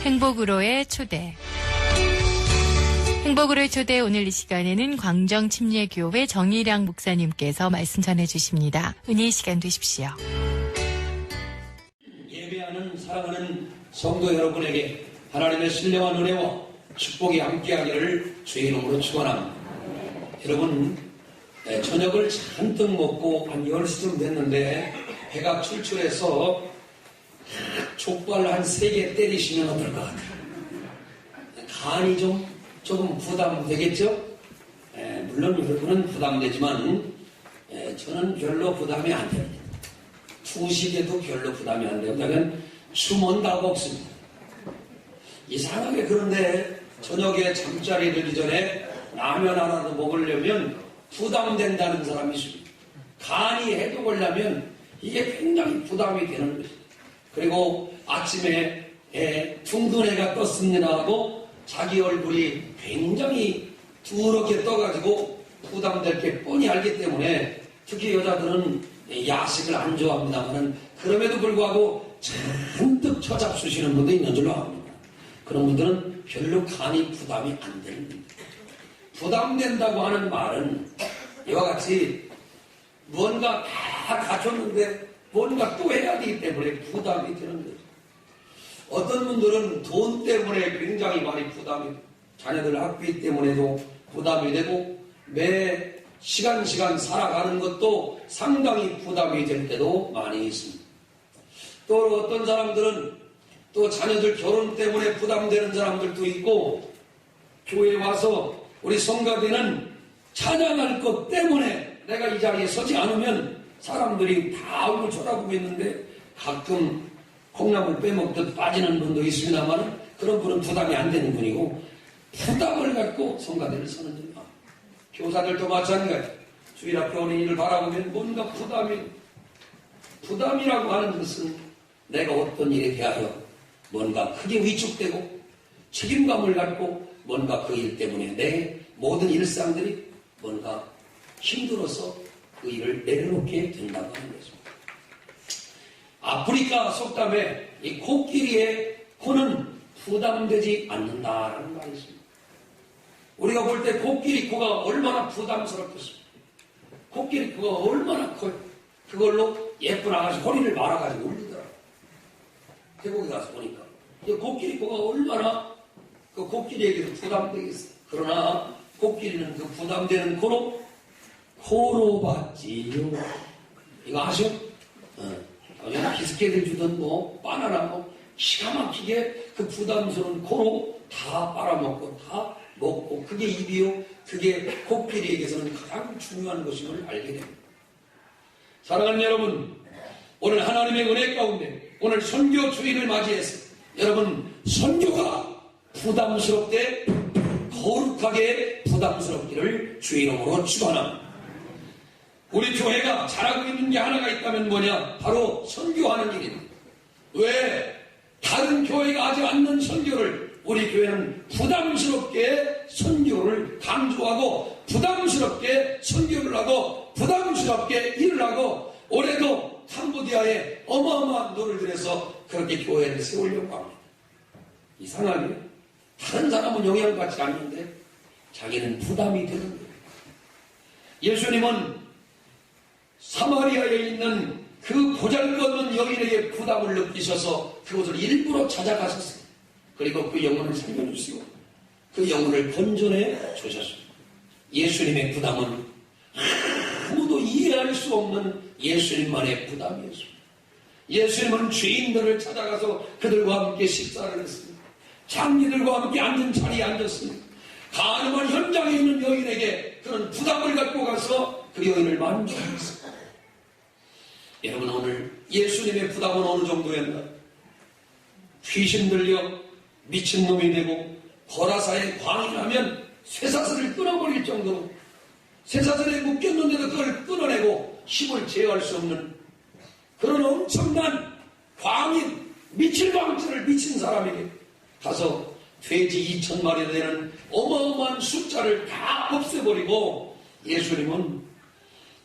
행복으로의 초대. 행복으로의 초대, 오늘 이 시간에는 광정침례교회 정일양 목사님께서 말씀 전해주십니다. 은혜의 시간 되십시오. 예배하는 사랑하는 성도 여러분에게 하나님의 신령한 은혜와 축복이 함께하기를 주의 이름으로 축원합니다. 여러분, 저녁을 잔뜩 먹고 한 10시쯤 됐는데 배가 출출해서 족발 한 3개 때리시면 어떨 것 같아요? 간이 조금 부담되겠죠? 물론 여러분은 부담되지만 저는 별로 부담이 안 됩니다. 투식에도 별로 부담이 안 돼요. 왜냐하면 숨은다고 없습니다. 이상하게 그런데 저녁에 잠자리 들기 전에 라면 하나도 먹으려면 부담된다는 사람이 있습니다. 간이 해독하려면 이게 굉장히 부담이 되는 것입니다. 그리고 아침에 둥근 해가 떴습니다 하고 자기 얼굴이 굉장히 두렵게 떠가지고 부담될 게 뻔히 알기 때문에 특히 여자들은 야식을 안 좋아합니다만 그럼에도 불구하고 잔뜩 처잡수시는 분도 있는 줄로 압니다. 그런 분들은 별로 간이 부담이 안 됩니다. 부담된다고 하는 말은 이와 같이 뭔가 다 갖췄는데 뭔가 또 해야 되기 때문에 부담이 되는 거죠. 어떤 분들은 돈 때문에 굉장히 많이 부담이 돼요. 자녀들 학비 때문에도 부담이 되고 매 시간 살아가는 것도 상당히 부담이 될 때도 많이 있습니다. 또 어떤 사람들은 또 자녀들 결혼 때문에 부담되는 사람들도 있고 교회에 와서 우리 성가대는 찬양할 것 때문에 내가 이 자리에 서지 않으면 사람들이 다 얼굴 쳐다보고 있는데 가끔 콩나물 빼먹듯 빠지는 분도 있습니다만 그런 분은 부담이 안 되는 분이고 부담을 갖고 성가대를 서는 분이다. 교사들도 마찬가지. 주일 앞에 오는 일을 바라보면 뭔가 부담이라고 하는 것은 내가 어떤 일에 대하여 뭔가 크게 위축되고 책임감을 갖고 뭔가 그 일 때문에 내 모든 일상들이 뭔가 힘들어서 그 일을 내려놓게 된다고 하는 것입니다. 아프리카 속담에 이 코끼리의 코는 부담되지 않는다라는 말이 있습니다. 우리가 볼 때 코끼리 코가 얼마나 부담스럽겠습니까? 코끼리 코가 얼마나 커요. 그걸로 예쁜 아가씨 허리를 말아가지고 울리더라고요. 태국에 가서 보니까 코끼리 코가 얼마나 그 코끼리에게도 부담되겠어요. 그러나 코끼리는 그 부담되는 코로 받지요. 이거 아시죠? 비스켓을 주던 바나나 기가 막히게 그 부담스러운 코로 다 빨아먹고 다 먹고 그게 입이요. 그게 코끼리에게서는 가장 중요한 것임을 알게 됩니다. 사랑하는 여러분, 오늘 하나님의 은혜 가운데 오늘 선교 주일을 맞이해서 여러분 선교가 부담스럽게 거룩하게 부담스럽기를 주의 이름으로 축원합니다. 우리 교회가 잘하고 있는 게 하나가 있다면 뭐냐? 바로 선교하는 일입니다. 왜? 다른 교회가 하지 않는 선교를 우리 교회는 부담스럽게 선교를 강조하고 부담스럽게 선교를 하고 부담스럽게 일을 하고 올해도 캄보디아에 어마어마한 돈을 들여서 그렇게 교회를 세우려고 합니다. 이상하게 다른 사람은 영향받지 않는데 자기는 부담이 되는 거예요. 예수님은 사마리아에 있는 그 보잘것없는 여인에게 부담을 느끼셔서 그곳을 일부러 찾아가셨어요. 그리고 그 영혼을 살려주시고 그 영혼을 건져내 주셨습니다. 예수님의 부담은 아무도 이해할 수 없는 예수님만의 부담이었습니다. 예수님은 죄인들을 찾아가서 그들과 함께 식사를 했습니다. 장리들과 함께 앉은 자리에 앉았습니다. 가늠한 현장에 있는 여인에게 그런 부담을 갖고 가서 그 여인을 만족했습니다. 여러분, 오늘 예수님의 부담은 어느 정도였나? 귀신 들려 미친놈이 되고 거라사에 광이라면 쇠사슬을 끊어버릴 정도로 쇠사슬에 묶였는데도 그걸 끊어내고 힘을 제어할 수 없는 그런 엄청난 광인, 미칠광증을 미친 사람에게 가서 돼지 2,000마리 되는 어마어마한 숫자를 다 없애버리고 예수님은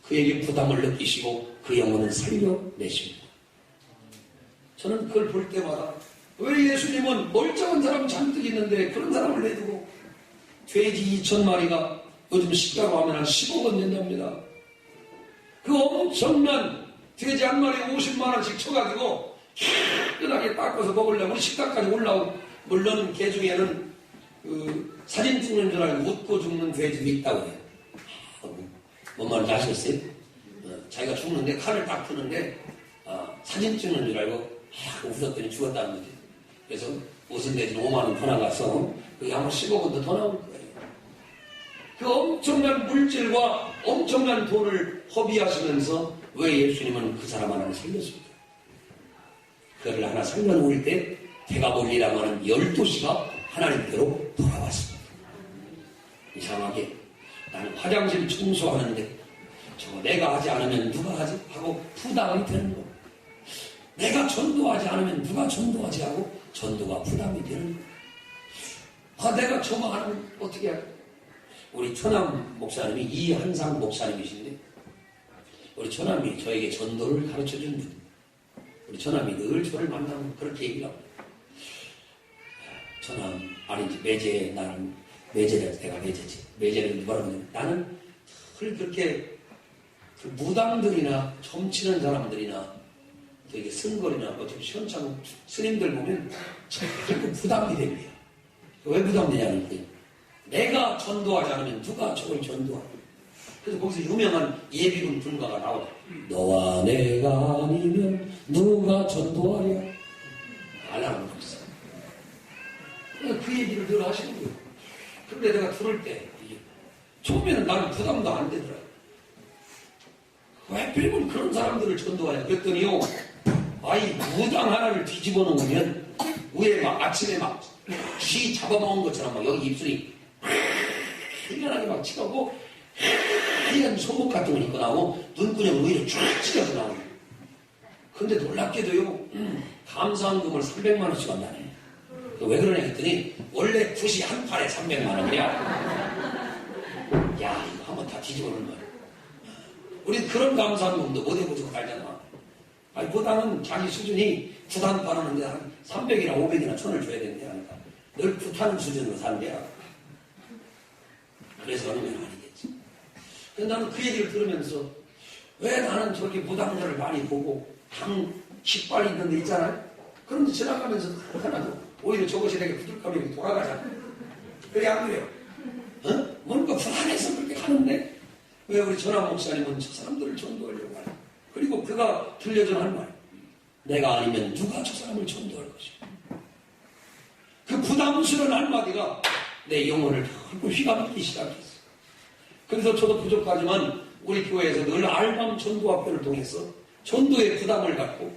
그에게 부담을 느끼시고 그 영혼을 살려내십니다. 저는 그걸 볼 때마다 왜 예수님은 멀쩡한 사람 잔뜩 있는데 그런 사람을 내두고 돼지 2,000마리가 요즘 시가로 하면 한 10억 원 된답니다. 그 엄청난 돼지 한 마리에 50만 원씩 쳐가지고 깨끗하게 닦아서 먹으려고 식당까지 올라온, 물론 개 중에는 그 사진 찍는 줄 알고 웃고 죽는 돼지도 있다고 해요. 뭔 말인지 아시겠어요? 자기가 죽는데 칼을 딱 푸는데 사진 찍는 줄 알고 웃었더니 죽었다는 거지. 그래서 웃은 돼지는 5만 원 더 나가서 그게 아마 10억 원도 더 나올 거예요. 그 엄청난 물질과 엄청난 돈을 허비하시면서 왜 예수님은 그 사람 하나를 살렸습니까? 그를 하나 살려놓을 때 배가 몰리라고 하는 12시가 하나님께로 돌아왔습니다. 이상하게 나는 화장실 청소하는데 저거 내가 하지 않으면 누가 하지? 하고 부담이 되는 거. 내가 전도하지 않으면 누가 전도하지? 하고 전도가 부담이 되는 거. 내가 저거 하면 어떻게 할까? 우리 처남 목사님이 이한상 목사님이신데 우리 처남이 저에게 전도를 가르쳐준 분. 우리 처남이 늘 저를 만나면 그렇게 얘기를 합니다. 처남, 아니지, 매제, 나는 매제를, 내가 매제지. 매제를 뭐라고 하냐면 나는 늘 그렇게 그 무당들이나 점치는 사람들이나 되게 쓴거리나 좀 시원찮은 스님들 보면 자꾸 부담이 됩니다. 왜 부담되냐는 거예요. 내가 전도하지 않으면 누가 저걸 전도하냐. 그래서 거기서 유명한 예비군 분가가 나오죠. 너와 내가 아니면 누가 전도하랴. 알라는 거였어요. 그 얘기를 늘 하시는 거예요. 그런데 내가 들을 때 처음에는 나는 부담도 안 되더라고요. 왜 빌면 그런 사람들을 전도하냐. 그랬더니요. 아이 무당 하나를 뒤집어 놓으면 위에 막 아침에 막 쥐 잡아먹은 것처럼 막 여기 입술이 희한하게 막 치가고 하얀 소복 같은 걸 입고 나오고 눈구녕을 오히려 쫙 찢어서 나오고. 근데 놀랍게도요 감사한 금을 300만 원씩 한다네. 왜 그러냐 했더니 원래 굿이 한 팔에 300만 원이야. 야 이거 한번 다 뒤집어 놓으면 우리 그런 감사한 금도 못 해보지고 살잖아. 아니 보다는 자기 수준이 굿한 파는데 한 300이나 500이나 1000을 줘야 된대 하니까 늘 굿하는 수준으로 사는 거야. 그래서 어느 면 아니겠지. 근데 나는 그 얘기를 들으면서 왜 나는 저렇게 무당자를 많이 보고 당 식발 있는 데 있잖아요. 그런데 지나가면서 하나도 오히려 저것이 내게 부들감이 돌아가잖아. 그래 안 그래요? 뭔가 불안해서 그렇게 하는데 왜 우리 전하 목사님은 저 사람들을 전도하려고 하냐. 그리고 그가 들려준 한 말. 내가 아니면 누가 저 사람을 전도할 것이야. 그 부담스러운 한마디가 내 영혼을 자꾸 휘감기 시작했어. 그래서 저도 부족하지만 우리 교회에서 늘 알밤 전도학교를 통해서 전도의 부담을 갖고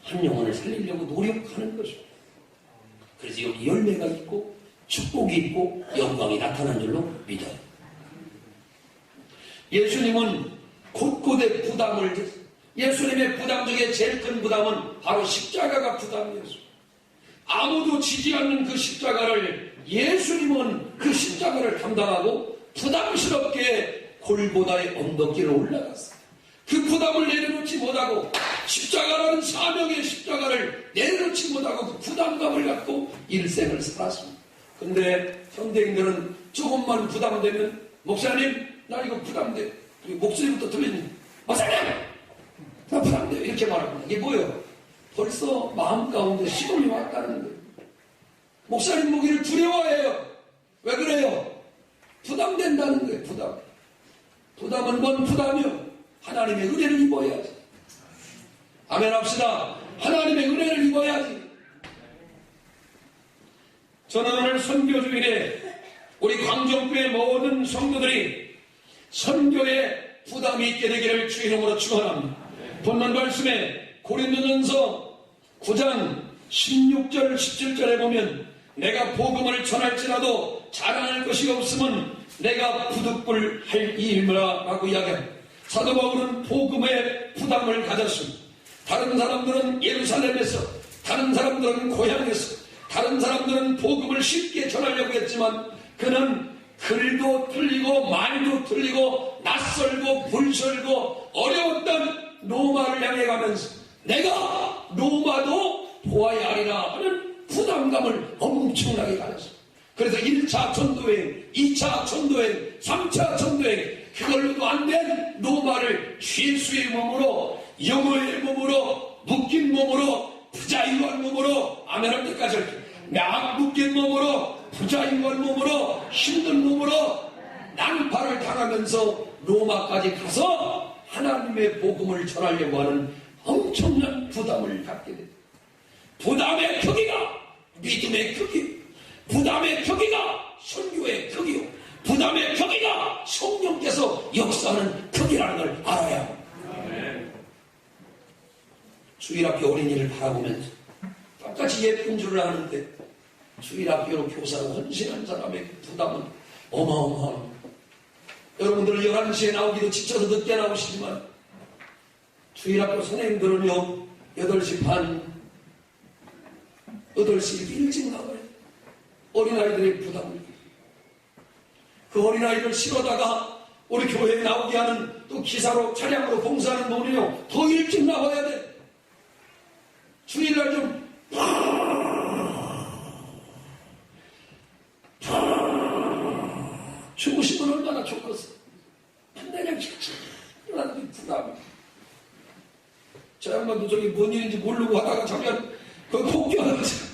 한 영혼을 살리려고 노력하는 것입니다. 그래서 여기 열매가 있고 축복이 있고 영광이 나타난 줄로 믿어요. 예수님은 곳곳에 부담을 줬어요. 예수님의 부담 중에 제일 큰 부담은 바로 십자가가 부담이었습니다. 아무도 지지 않는 그 십자가를 예수님은 그 십자가를 감당하고 부담스럽게 골고다의 언덕길을 올라갔어요. 그 부담을 내려놓지 못하고 십자가라는 사명의 십자가를 내려놓지 못하고 그 부담감을 갖고 일생을 살았습니다. 근데 현대인들은 조금만 부담되면 목사님 나 이거 부담돼. 목소리부터 들리니 목사님 나 부담돼. 이렇게 말합니다. 이게 뭐예요? 벌써 마음 가운데 시험이 왔다는 거예요. 목사님 보기를 두려워해요. 왜 그래요? 부담된다는 거예요. 부담. 부담은 뭔 부담이요? 하나님의 은혜를 입어야지. 아멘 합시다. 하나님의 은혜를 입어야지. 저는 오늘 선교 주일에 우리 광정교회 모든 성도들이 선교에 부담이 있게 되기를 주의 이름으로 축원합니다. 본문 말씀에 고린도전서 9장 16절 17절에 보면 내가 복음을 전할지라도 자랑할 것이 없으면 내가 부득불 할 일이라 라고 이야기합니다. 사도 바울은 복음에 부담을 가졌습니다. 다른 사람들은 예루살렘에서, 다른 사람들은 고향에서, 다른 사람들은 복음을 쉽게 전하려고 했지만 그는 글도 틀리고 말도 틀리고 낯설고 불설고 어려웠던 로마를 향해 가면서 내가 로마도 보아야 하리라 하는 부담감을 엄청나게 가졌어요. 그래서 1차 전도여행, 2차 전도여행, 3차 전도여행, 그걸로도 안 된 로마를 죄수의 몸으로, 영어의 몸으로, 묶인 몸으로, 부자유한 몸으로, 아멘할 때까지 막 묶인 몸으로, 부자유한 몸으로, 힘든 몸으로 난파를 당하면서 로마까지 가서 하나님의 복음을 전하려고 하는 엄청난 부담을 갖게 됩니다. 부담의 크기가 믿음의 크기, 부담의 크기가 선교의 크기요, 부담의 크기가 성령께서 역사하는 크기라는 걸 알아야 합니다. 주일학교 어린이를 바라보면서 똑같이 예쁜 줄을 아는데 주일학교로 교사로 헌신한 사람의 부담은 어마어마합니다. 여러분들은 11시에 나오기도 지쳐서 늦게 나오시지만 주일학교 선생님들은요 8시 반, 8시 일찍 나와요. 어린아이들의 부담을. 그 어린아이를 실어다가 우리 교회에 나오게 하는 또 기사로 차량으로 봉사하는 분이요 더 일찍 나와야 돼. 주일날 좀 주무시면 얼마나 좋겠어. 그냥 일어나는 게 부담이. 저 양반도 저기 뭔 일인지 모르고 하다가 잠깐 그 폭격하면서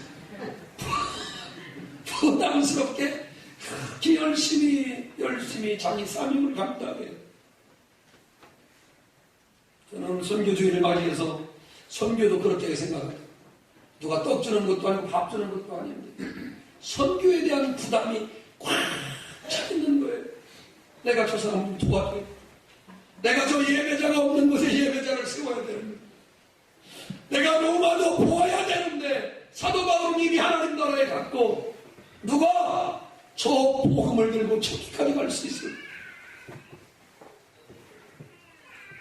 부담스럽게 그렇게 열심히 자기 사명을 감당해요. 저는 선교주의를 맞이해서 선교도 그렇게 생각해요. 누가 떡 주는 것도 아니고 밥 주는 것도 아닌데 선교에 대한 부담이 꽉 차 있는 거예요. 내가 저 사람을 도와줘야 돼. 내가 저 예배자가 없는 곳에 예배자를 세워야 되는데 내가 로마도 보아야 되는데 사도 바울은 이미 하나님 나라에 갔고 누가 저 복음을 들고 저기까지 갈 수 있어요?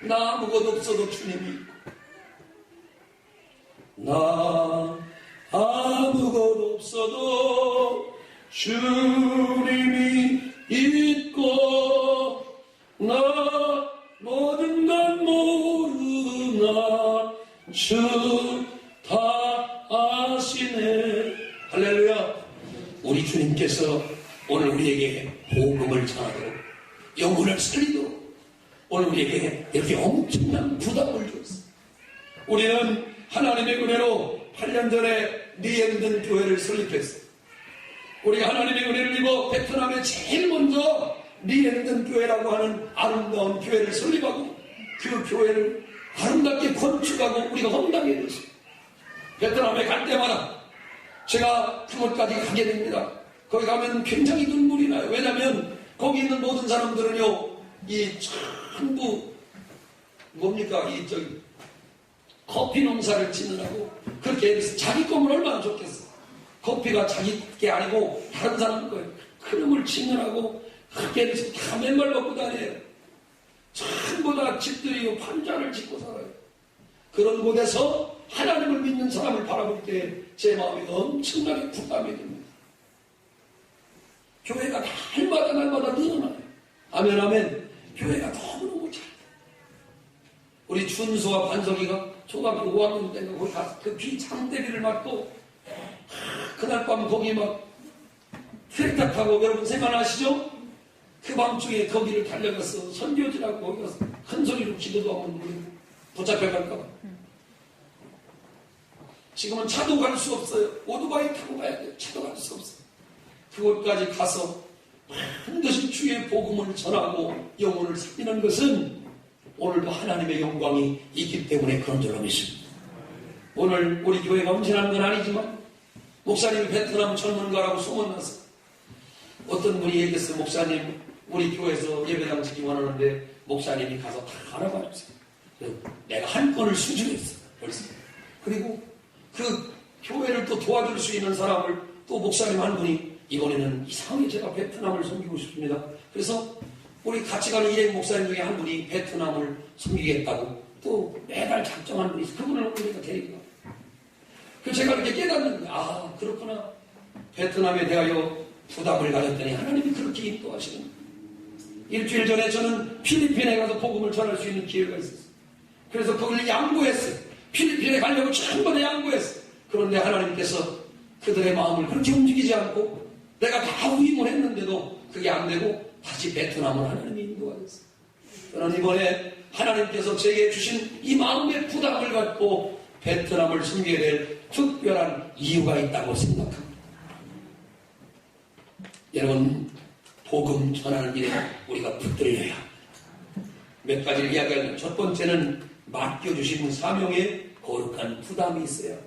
나 아무것도 없어도 주님이 있고 나 아무것도 없어도 주님이 있고 나 모든 건 모르나 주 다 아시네. 할렐루야. 우리 주님께서 오늘 우리에게 복음을 전하도록 영혼을 살리도록 오늘 우리에게 이렇게 엄청난 부담을 줬어. 우리는 하나님의 은혜로 8년 전에 리엔든 교회를 설립했어. 우리가 하나님의 은혜를 입어 베트남에 제일 먼저 리엔든 교회라고 하는 아름다운 교회를 설립하고 그 교회를 아름답게 건축하고 우리가 헌당해 줬어. 베트남에 갈 때마다 제가 그곳까지 가게 됩니다. 거기 가면 굉장히 눈물이 나요. 왜냐하면 거기 있는 모든 사람들은요 이 전부 뭡니까 이 저기 커피 농사를 짓느라고 그렇게 해서 자기 거면 얼마나 좋겠어. 커피가 자기 게 아니고 다른 사람 거예요. 그놈을 짓느라고 그렇게 해서 다 맨발 먹고 다녀요. 전부 다 집들이 판자를 짓고 살아요. 그런 곳에서 하나님을 믿는 사람을 바라볼 때 제 마음이 엄청나게 부담이 됩니다. 교회가 날마다 늘어나요. 아멘 아멘. 교회가 너무너무 잘 돼요. 우리 준수와 반석이가 초등학교 5학년 때인가 거기 가서 그 비장대비를 맞고 그날 밤 거기 막 트랙터 타고 여러분 생각나시죠? 그 밤중에 거기를 달려가서 선교지라고 거기 가서 큰 소리로 기도도 하면 우리 붙잡혀갈까봐. 지금은 차도 갈 수 없어요. 오토바이 타고 가야 돼요. 차도 갈 수 없어요. 그곳까지 가서 반드시 주의 복음을 전하고 영혼을 살리는 것은 오늘도 하나님의 영광이 있기 때문에 그런 줄로 믿습니다. 오늘 우리 교회가 헌신하는 건 아니지만 목사님이 베트남 전문가라고 소문났어요. 어떤 분이 얘기했어요. 목사님 우리 교회에서 예배당 지기 원하는데 목사님이 가서 다 알아봐 주세요. 내가 한 건을 수주했어요. 벌써. 그리고 그 교회를 또 도와줄 수 있는 사람을 또 목사님 한 분이 이번에는 이상하게 제가 베트남을 섬기고 싶습니다. 그래서 우리 같이 가는 일행 목사님 중에 한 분이 베트남을 섬기겠다고 또 매달 작정한 분이 있어요. 그분을 우리가 데리고 가요. 그래서 제가 이렇게 깨닫는데 아 그렇구나. 베트남에 대하여 부담을 가졌더니 하나님이 그렇게 인도하시는 거예요. 일주일 전에 저는 필리핀에 가서 복음을 전할 수 있는 기회가 있었어요. 그래서 거기를 양보했어요. 필리핀에 가려고 전부 다 양보했어요. 그런데 하나님께서 그들의 마음을 그렇게 움직이지 않고 내가 다 후임을 했는데도 그게 안 되고 다시 베트남을 하나님이 인도하셨어요. 저는 이번에 하나님께서 제게 주신 이 마음의 부담을 갖고 베트남을 섬기게 될 특별한 이유가 있다고 생각합니다. 여러분, 복음 전하는 일에 우리가 붙들려야 합니다. 몇 가지를 이야기하면 첫 번째는 맡겨주신 사명에 거룩한 부담이 있어요.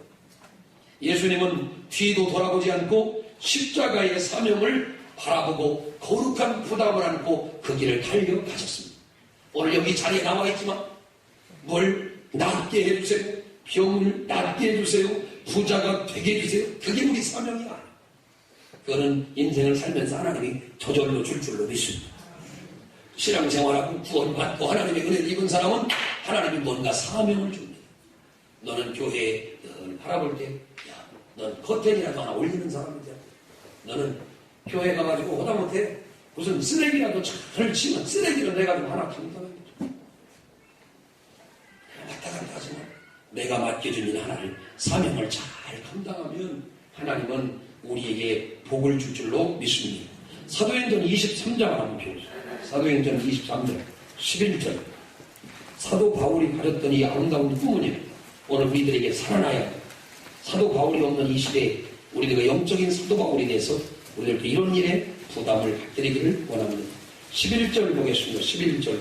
예수님은 뒤도 돌아보지 않고 십자가의 사명을 바라보고 거룩한 부담을 안고 그 길을 달려가셨습니다. 오늘 여기 자리에 나와 있지만 뭘 낫게 해주세요. 병을 낫게 해주세요. 부자가 되게 해주세요. 그게 우리 사명이야. 그거는 인생을 살면서 하나님이 저절로 줄 줄로 믿습니다. 신앙생활하고 구원받고 하나님의 은혜를 입은 사람은 하나님이 뭔가 사명을 줍니다. 너는 교회에 늘 바라볼 때, 야, 넌 커튼이라도 하나 올리는 사람이야. 너는 교회 가가지고 호다못해 무슨 쓰레기라도 잘 치면 쓰레기를 내가 좀 하나 감당하겠죠. 왔다 갔다 하지만 내가 맡겨준 일 하나를 사명을 잘 감당하면 하나님은 우리에게 복을 줄 줄로 믿습니다. 사도행전 23장 한번 펴보세요. 사도행전 23장 11절. 사도 바울이 가졌던 이 아름다운 꿈은 오늘 우리들에게 살아나야 사도 바울이 없는 이 시대에 우리들과 영적인 사도 바울이 돼서 우리들께 이런 일에 부담을 받드리기를 원합니다. 11절 보겠습니다. 11절.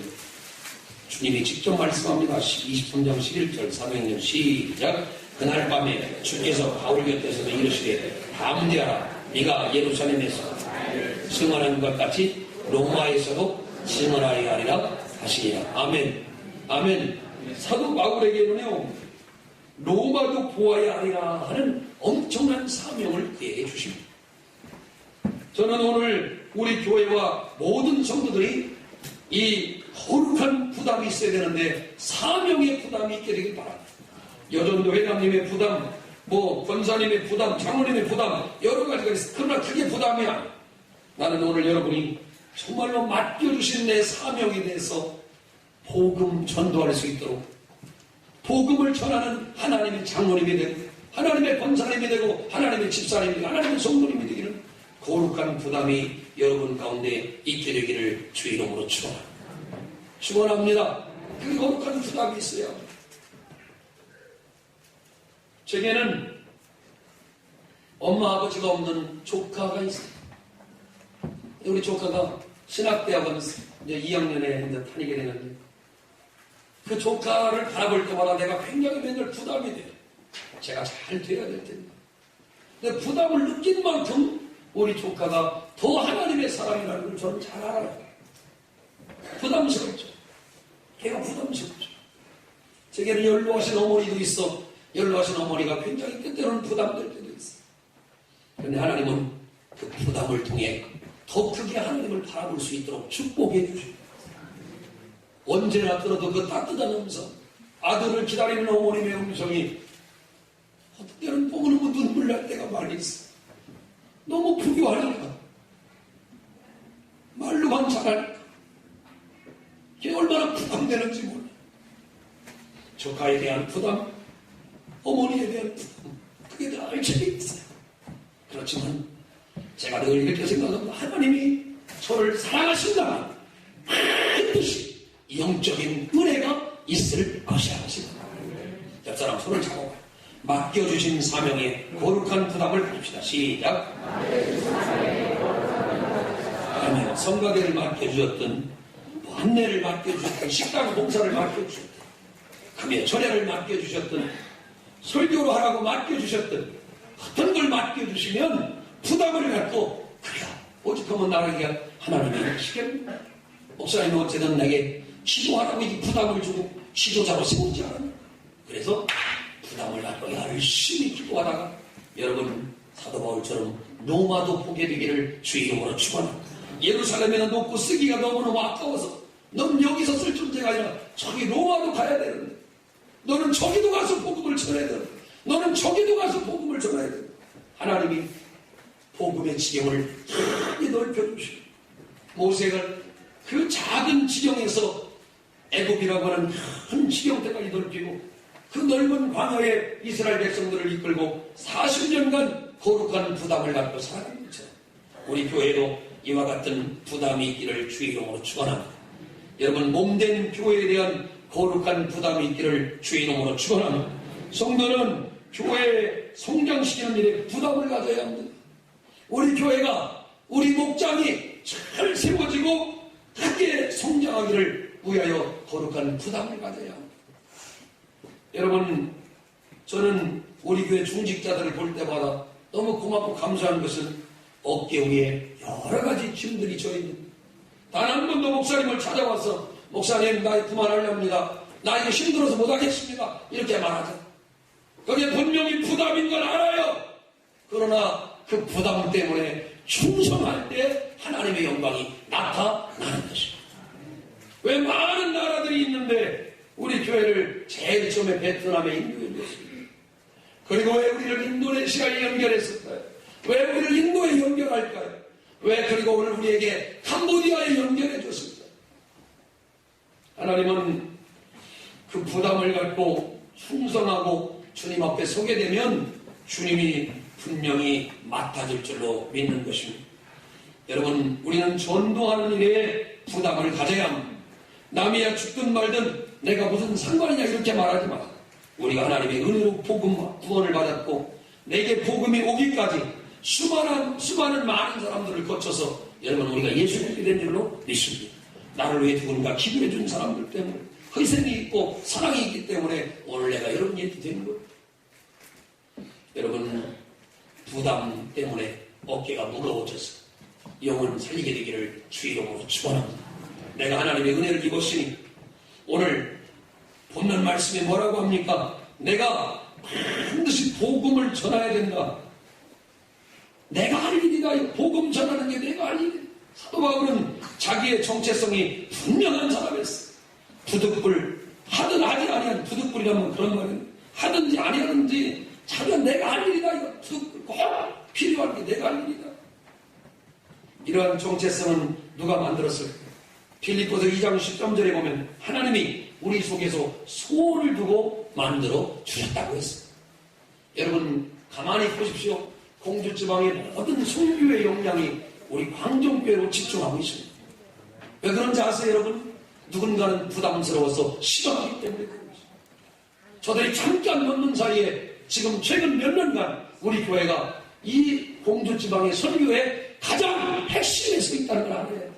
주님이 직접 말씀합니다. 23장 11절 사도행전 시작. 그날 밤에 주께서 바울 곁에서도 이르시되 담대하라. 네가 예루살렘에서 증언한 것 같이 로마에서도 증언하여야 하리라 하시니라. 아멘. 아멘. 사도 바울에게는요, 로마도 보아야 하리라 하는 엄청난 사명을 그에게 주십니다. 저는 오늘 우리 교회와 모든 성도들이 이 거룩한 부담이 있어야 되는데 사명의 부담이 있게 되길 바랍니다. 여전도 회장님의 부담, 권사님의 부담, 장로님의 부담 여러 가지가 있어요. 그러나 그게 부담이야. 나는 오늘 여러분이 정말로 맡겨주신 내 사명에 대해서 복음 전도할 수 있도록 복음을 전하는 하나님의 장로님이 되고 하나님의 권사님이 되고 하나님의 집사님이 되고 하나님의 성도님이 되기를 거룩한 부담이 여러분 가운데 있게 되기를 주의 이름으로 축원합니다. 그 거룩한 부담이 있어야 합니다. 제게는 엄마 아버지가 없는 조카가 있어요. 우리 조카가 신학대학원 이제 2학년에 이제 다니게 되는데 그 조카를 바라볼 때마다 내가 굉장히 맨날 부담이 돼요. 제가 잘 돼야 될 텐데. 근데 부담을 느낀 만큼 우리 조카가 더 하나님의 사람이라는 걸 저는 잘 알아요. 부담스럽죠. 걔가 부담스럽죠. 제게는 연로하신 어머니도 있어. 연로하신 어머니가 굉장히 때때로는 부담될 때도 있어요. 그런데 하나님은 그 부담을 통해 더 크게 하나님을 바라볼 수 있도록 축복해 주십니다. 언제나 들어도 그 따뜻한 음성, 아들을 기다리는 어머님의 음성이 어떤 때는 보고 너무 눈물 날 때가 많이 있어. 너무 부유하니까 말로만 잘하니까 이게 얼마나 부담되는지 몰라. 조카에 대한 부담, 어머니에 대한 부담, 그게 늘 재미있어요. 그렇지만 제가 늘 이렇게 생각합니다. 하나님이 저를 사랑하신다면 반드시 영적인 은혜가 있을 것이야 하시고 옆사람 손을 잡아봐요. 맡겨주신 사명에 거룩한 부담을 가집시다. 시작. 아멘. 성가대를 맡겨주셨던 안내를 맡겨주셨던 식당 봉사를 맡겨주셨던 금요 철야를 맡겨주셨던 설교로 하라고 맡겨주셨던 어떤 걸 맡겨주시면 부담을 갖고 그래요. 오직하면 나에게 하나님이 하시겠네. 목사님이 어쨌든 내게 시도하라고 이 부담을 주고 시도자로 세우지 않았나. 그래서 부담을 갖고 열심히 기도하다가 여러분 사도 바울처럼 로마도 보게 되기를 주의 이름으로 축원합니다. 예루살렘에는 놓고 쓰기가 너무너무 아까워서 넌 여기서 쓸 존재가 아니라 저기 로마도 가야 되는데 너는 저기도 가서 복음을 전해야 되는데 너는 저기도 가서 복음을 전해야 되는데 하나님이 복음의 지경을 크게 넓혀주시고 모세가 그 작은 지경에서 애굽이라고 하는 큰 지경대까지 넓히고 그 넓은 광야에 이스라엘 백성들을 이끌고 40년간 거룩한 부담을 갖고 살아가는 것처럼 우리 교회도 이와 같은 부담이 있기를 주의 이름으로 축원합니다. 여러분, 몸된 교회에 대한 거룩한 부담이 있기를 주의 이름으로 축원합니다. 성도는 교회 성장시키는 일에 부담을 가져야 합니다. 우리 교회가, 우리 목장이 잘 세워지고 크게 성장하기를 위하여 거룩한 부담을 가져야 합니다. 여러분, 저는 우리 교회 중직자들을 볼 때마다 너무 고맙고 감사한 것은 어깨 위에 여러 가지 짐들이 져 있는, 단 한 번도 목사님을 찾아와서 목사님 나 그만하렵니다, 나 이거 힘들어서 못하겠습니다 이렇게 말하죠. 그게 분명히 부담인 걸 알아요. 그러나 그 부담 때문에 충성할 때 하나님의 영광이 나타나는 것입니다. 왜 많은 나라들이 있는데 우리 교회를 제일 처음에 베트남에 인도해줬습니다. 그리고 왜 우리를 인도네시아에 연결했을까요? 왜 우리를 인도에 연결할까요? 왜 그리고 오늘 우리에게 캄보디아에 연결해줬을까요? 하나님은 그 부담을 갖고 충성하고 주님 앞에 서게 되면 주님이 분명히 맡아줄 줄로 믿는 것입니다. 여러분, 우리는 전도하는 일에 부담을 가져야 합니다. 남이야 죽든 말든 내가 무슨 상관이냐 이렇게 말하지 마세요. 우리가 하나님의 은혜로 복음과 구원을 받았고 내게 복음이 오기까지 수많은 많은 사람들을 거쳐서 여러분 우리가 예수 믿게 된 줄로 믿습니다. 나를 위해 누군가 기도해 준 사람들 때문에 희생이 있고 사랑이 있기 때문에 오늘 내가 여러분 얘기 되는 거예요. 여러분, 부담 때문에 어깨가 무거워져서 영혼 살리게 되기를 주의 이름으로 축원합니다. 내가 하나님의 은혜를 입었으니 오늘 본문 말씀에 뭐라고 합니까? 내가 반드시 복음을 전해야 된다. 내가 할 일이다. 복음 전하는 게 내가 할 일이다. 사도 바울은 자기의 정체성이 분명한 사람이었어요. 부득불 하든 하지 아니한, 부득불이라면 그런 말이에요. 하든지 아니하든지 자기가 내가 할 일이다. 이거 부득불 꼭 필요한 게 내가 할 일이다. 이러한 정체성은 누가 만들었을까? 빌립보서 2장 13절에 보면 하나님이 우리 속에서 소원을 두고 만들어 주셨다고 했어요. 여러분, 가만히 보십시오. 공주지방의 모든 선교의 역량이 우리 광정교회로 집중하고 있습니다. 왜 그런지 아세요, 여러분? 누군가는 부담스러워서 싫어하기 때문에 그런 것입니다. 저들이 잠깐 넣는 사이에 지금 최근 몇 년간 우리 교회가 이 공주지방의 선교의 가장 핵심에 서 있다는 걸 알아요.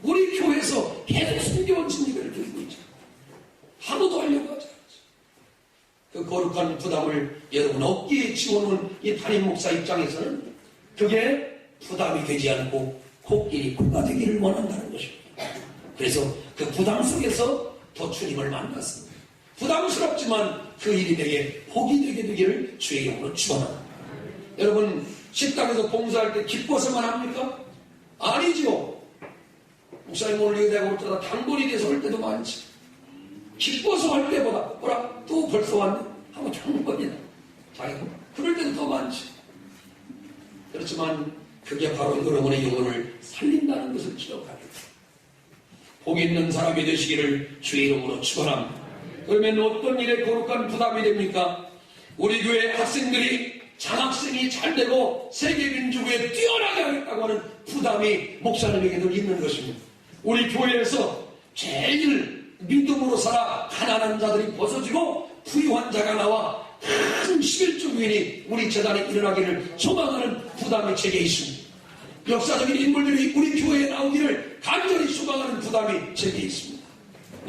우리 교회에서 계속 순교원 진리를 들고 있죠. 하나도 하려고 하지 않았죠. 그 거룩한 부담을 여러분 어깨에 지워놓은 이 담임 목사 입장에서는 그게 부담이 되지 않고 코끼리 코가 되기를 원한다는 것입니다. 그래서 그 부담 속에서 더 주님을 만났습니다. 부담스럽지만 그 일이 내게 복이 되게 되기를 주의 이름으로 축원합니다. 여러분, 식당에서 봉사할 때 기뻐서만 합니까? 아니죠. 목사님 오늘 이거 내가 올 때다 당번이 돼서 올 때도 많지. 기뻐서 할 때보다 뭐라 또 벌써 왔네 하고 당번이다. 자기가 그럴 때도 더 많지. 그렇지만 그게 바로 여러분의 영혼을 살린다는 것을 기억하겠다. 복 있는 사람이 되시기를 주의 이름으로 축원합니다. 그러면 어떤 일에 거룩한 부담이 됩니까? 우리 교회 학생들이 장학생이 잘 되고 세계 민주부에 뛰어나게 하겠다고 하는 부담이 목사님에게도 있는 것입니다. 우리 교회에서 제일 믿음으로 살아 가난한 자들이 벗어지고 부유한 자가 나와 큰 11조교인이 우리 재단에 일어나기를 소망하는 부담이 제게 있습니다. 역사적인 인물들이 우리 교회에 나오기를 간절히 소망하는 부담이 제게 있습니다.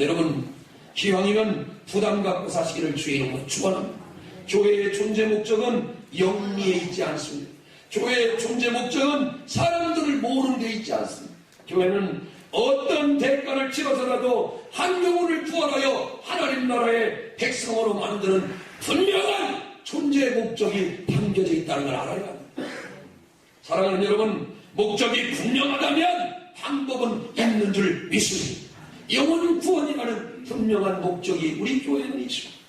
여러분, 기왕이면 부담 갖고 사시기를 주의 이름으로 축원합니다. 교회의 존재 목적은 영리에 있지 않습니다. 교회의 존재 목적은 사람들을 모으는 데 있지 않습니다. 교회는 어떤 대가를 치러서라도 한 영혼을 구원하여 하나님 나라의 백성으로 만드는 분명한 존재 목적이 담겨져 있다는 걸 알아야 합니다. 사랑하는 여러분, 목적이 분명하다면 방법은 있는 줄 믿습니다. 영혼 구원이라는 분명한 목적이 우리 교회는 있습니다.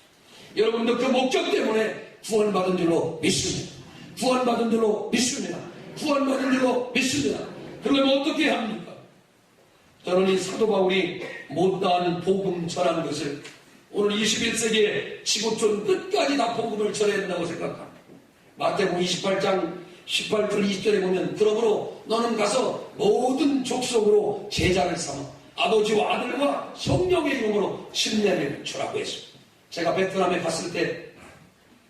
여러분도 그 목적 때문에 구원받은 줄로 믿습니다. 구원받은 줄로 믿습니다. 구원받은 줄로 믿습니다. 그러면 어떻게 합니까? 저는 이 사도 바울이 못다한 복음 전하는 것을 오늘 21세기에 지구촌 끝까지 다 복음을 전해야 된다고 생각합니다. 마태복음 28장 18절 20절에 보면 그러므로 너는 가서 모든 족속으로 제자를 삼아 아버지와 아들과 성령의 이름으로 침례를 주라고 했습니다. 제가 베트남에 갔을 때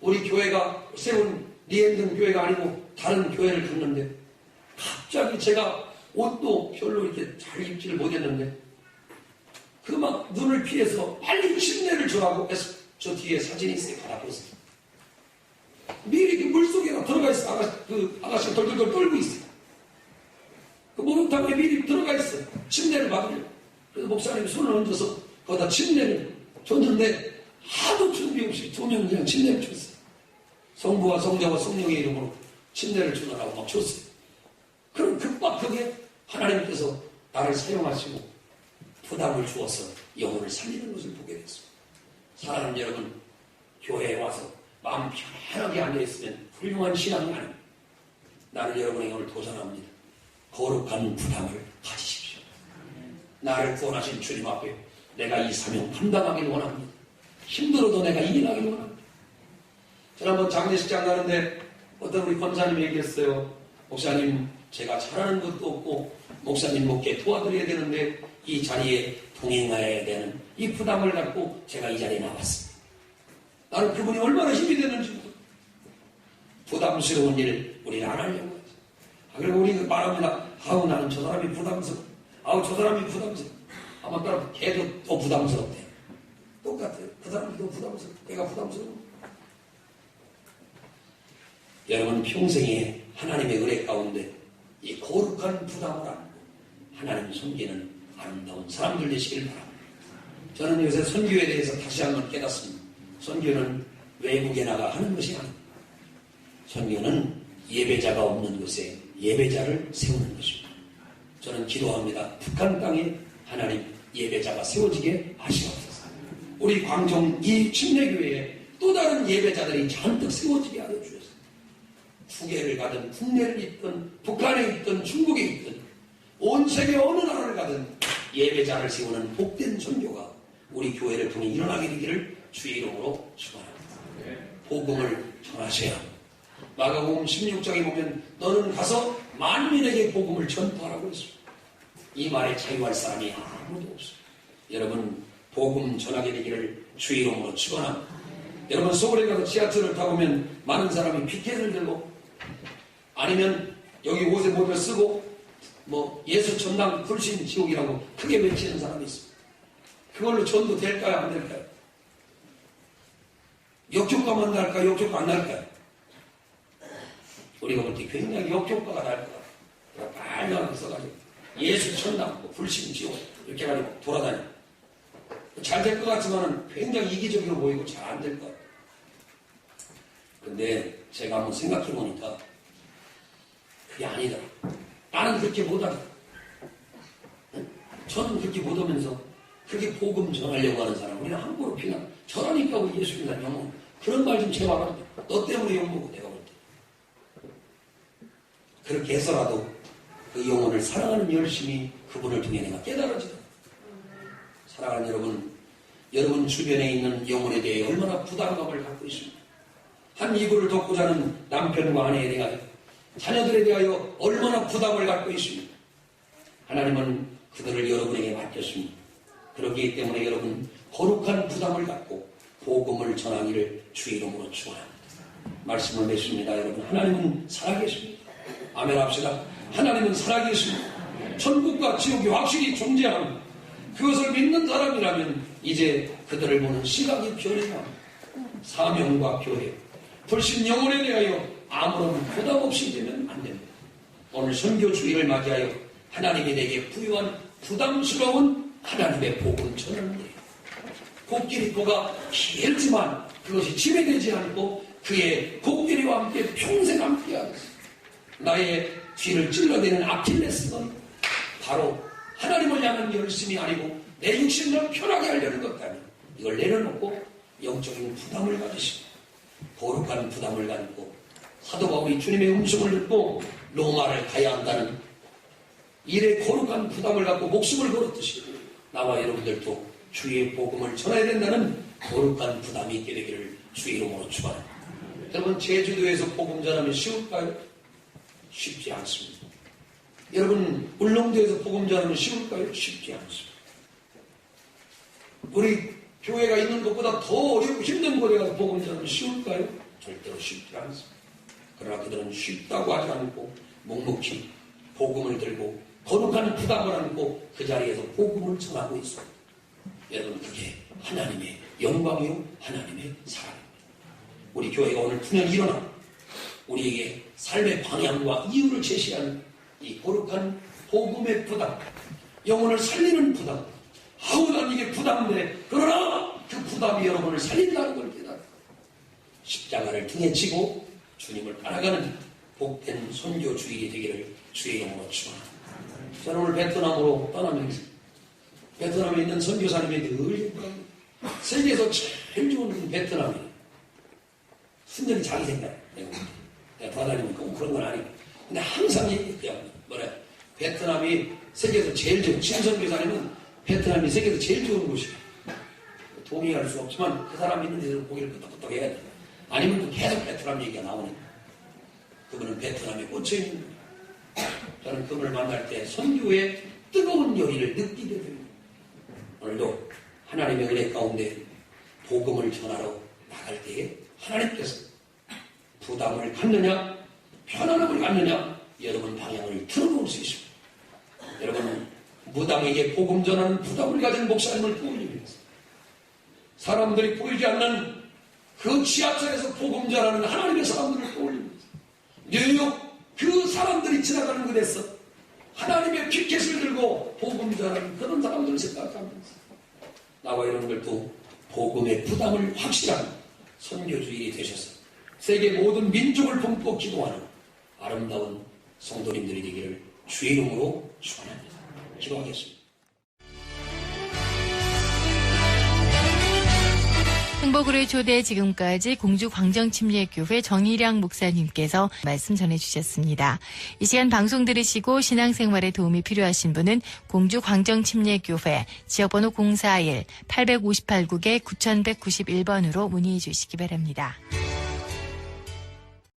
우리 교회가 세운 리엔등 교회가 아니고 다른 교회를 갔는데 갑자기 제가 옷도 별로 이렇게 잘 입지를 못했는데 그 막 눈을 피해서 빨리 침례를 주라고 해서 저 뒤에 사진이 있어요. 바다 보세요. 미리 이렇게 물속에 들어가 있어. 아가씨가 덜덜덜 떨고 있어요. 그 목욕탕에 미리 들어가 있어요. 침례를 받으려고. 그래서 목사님이 손을 얹어서 거기다 침례를 줬는데 하도 준비 없이 2명 그냥 침례를 줬어요. 성부와 성자와 성령의 이름으로 침례를 주느라고 막 줬어요. 그럼 급박하게 하나님께서 나를 사용하시고 부담을 주어서 영혼을 살리는 것을 보게 됐습니다. 사랑하는 여러분, 교회에 와서 마음 편하게 앉아있으면 훌륭한 신앙이 아닙니다. 나는 여러분의 영혼을 도전합니다. 거룩한 부담을 가지십시오. 나를 구원하신 주님 앞에 내가 이 사명 감당하기를 원합니다. 힘들어도 내가 이겨나기를 원합니다. 지난번 장례식장 가는데 어떤 우리 권사님이 얘기했어요. 목사님, 제가 잘하는 것도 없고 목사님 목회 도와드려야 되는데 이 자리에 동행해야 되는 이 부담을 갖고 제가 이 자리에 나왔습니다. 나는 그분이 얼마나 힘이 되는지 모르겠어요. 부담스러운 일 우리는 안 하려고 하죠. 그리고 우리 말합니다. 아우 나는 저 사람이 부담스러워. 아우 저 사람이 부담스러워. 아마 따라 걔도 더 부담스럽대. 똑같아요. 그 사람이 더 부담스러워. 걔가 부담스러워. 여러분 평생에 하나님의 은혜 가운데 이 거룩한 부담을 안고 하나님 섬기는 아름다운 사람들 되시길 바랍니다. 저는 요새 선교에 대해서 다시 한번 깨닫습니다. 선교는 외국에 나가 하는 것이 아닙니다. 선교는 예배자가 없는 곳에 예배자를 세우는 것입니다. 저는 기도합니다. 북한 땅에 하나님 예배자가 세워지게 하시옵소서. 우리 광종 이 침례교회에 또 다른 예배자들이 잔뜩 세워지게 하여 주옵소서. 국외를 가든 국내를 있든 북한에 있든 중국에 있든 온 세계 어느 나라를 가든 예배자를 세우는 복된 선교가 우리 교회를 통해 일어나게 되기를 주의 이름으로 축원합니다. 복음을 전하셔야 합니다. 마가복음 16장에 보면 너는 가서 만민에게 복음을 전파하라고 했습니다. 이 말에 자유할 사람이 아무도 없어요. 여러분 복음 전하게 되기를 주의 이름으로 축원합니다. 여러분 서울에 가서 지하철을 타보면 많은 사람이 피켓을 들고 아니면 여기 옷에 모자 쓰고 뭐 예수 전당 불신 지옥이라고 크게 외치는 사람이 있습니다. 그걸로 전도 될까요? 안 될까요? 역효과만 날까요? 역효과 안 날까요? 우리가 볼 때 굉장히 역효과가 날 것 같아요. 빨갛게 써가지고 예수 천당, 불신 지옥 이렇게 해가지고 돌아다녀. 잘 될 것 같지만 굉장히 이기적으로 보이고 잘 안 될 것 같아요. 근데 제가 한번 생각해 보니까 그게 아니다. 나는 그렇게 못하다. 저는 그렇게 못하면서 그렇게 복음 전하려고 하는 사람 우리는 함부로 비난. 저라니까 우리 예수 믿는 영혼. 그런 말 좀 제발 하지. 너 때문에 욕먹고 내가 볼 때. 그렇게 해서라도 그 영혼을 사랑하는 열심이 그분을 통해 내가 깨달아지다. 사랑하는 여러분, 여러분 주변에 있는 영혼에 대해 얼마나 부담감을 갖고 있습니다. 한 이불을 덮고 자는 남편과 아내에 대하여 자녀들에 대하여 얼마나 부담을 갖고 있습니다. 하나님은 그들을 여러분에게 맡겼습니다. 그렇기 때문에 여러분 거룩한 부담을 갖고 복음을 전하기를 주의 이름으로 축원합니다. 말씀을 맺습니다. 여러분 하나님은 살아계십니다. 아멘 합시다. 하나님은 살아계십니다. 천국과 지옥이 확실히 존재합니다. 그것을 믿는 사람이라면 이제 그들을 보는 시각이 변해야 합니다. 사명과 교회, 불신 영혼에 대하여 아무런 부담 없이 되면 안 됩니다. 오늘 선교 주일을 맞이하여 하나님이 내게 부여한 부담스러운 하나님의 복음 전하는 거예요. 코끼리코가 길지만 그것이 지배되지 않고 그의 코끼리와 함께 평생 함께 하겠습니다. 나의 뒤를 찔러대는 아킬레스건 바로 하나님을 향한 열심이 아니고 내 육신을 편하게 하려는 것 아니에요. 이걸 내려놓고 영적인 부담을 가지십니다. 거룩한 부담을 갖고 사도 바울이 주님의 음성을 듣고 로마를 가야 한다는 일에 거룩한 부담을 갖고 목숨을 걸었듯이 나와 여러분들도 주의 복음을 전해야 된다는 거룩한 부담이 있게 되기를 주의 이름으로 축원합니다. 여러분 제주도에서 복음 전하면 쉬울까요? 쉽지 않습니다. 여러분 울릉도에서 복음 전하면 쉬울까요? 쉽지 않습니다. 우리 교회가 있는 것보다 더 어렵고 힘든 곳에 가서 복음 전하면 쉬울까요? 절대로 쉽지 않습니다. 그러나 그들은 쉽다고 하지 않고 묵묵히 복음을 들고 거룩한 부담을 안고 그 자리에서 복음을 전하고 있습니다. 여러분 그게 하나님의 영광이요 하나님의 사랑입니다. 우리 교회가 오늘 분명히 일어나 우리에게 삶의 방향과 이유를 제시하는 이 거룩한 복음의 부담, 영혼을 살리는 부담. 아우 난 이게 부담돼. 그러나 그 부담이 여러분을 살린다는 걸 깨달아 십자가를 등에 지고 주님을 따라가는 복된 선교 주일이 되기를 주의 이름으로 축원합니다. 저는 오늘 베트남으로 떠나면서 베트남에 있는 선교사님이 늘 얘기합니다. 세계에서 제일 좋은 베트남이에요. 순전히 자기 생각. 내가 돌아다니니까 그런 건 아니고. 근데 항상 얘기해요. 뭐래? 베트남이 세계에서 제일 좋은, 신선교사님은 베트남이 세계에서 제일 좋은 곳이에요. 동의할 수 없지만 그 사람 있는 데서 고개를 끄덕끄덕 해야 돼. 아니면 또 계속 베트남 얘기가 나오니까. 그분은 베트남에 꽂혀있는 거예요. 저는 그분을 만날 때 선교의 뜨거운 열의를 느끼게 됩니다. 오늘도 하나님의 은혜 가운데 복음을 전하러 나갈 때에 하나님께서 부담을 갖느냐 편안함을 갖느냐 여러분 방향을 틀어놓을 수 있습니다. 여러분 무당에게 복음 전하는 부담을 가진 목사님을 떠올립니다. 사람들이 보이지 않는 그 지하철에서 복음 전하는 하나님의 사람들을 떠올립니다. 뉴욕 그 사람들이 지나가는 곳에서 하나님의 피켓을 들고 복음 전하는 그런 사람들을 생각하면서 나와 여러분들도 복음의 부담을 확실한 선교주일이 되셔서 세계 모든 민족을 품고 기도하는 아름다운 성도님들이 되기를 주의 이름으로 축원합니다. 기도하겠습니다. 행복으로의 초대 지금까지 공주광정침례교회 정일양 목사님께서 말씀 전해주셨습니다. 이 시간 방송 들으시고 신앙생활에 도움이 필요하신 분은 공주광정침례교회 지역번호 041-858국에 9191번으로 문의해 주시기 바랍니다.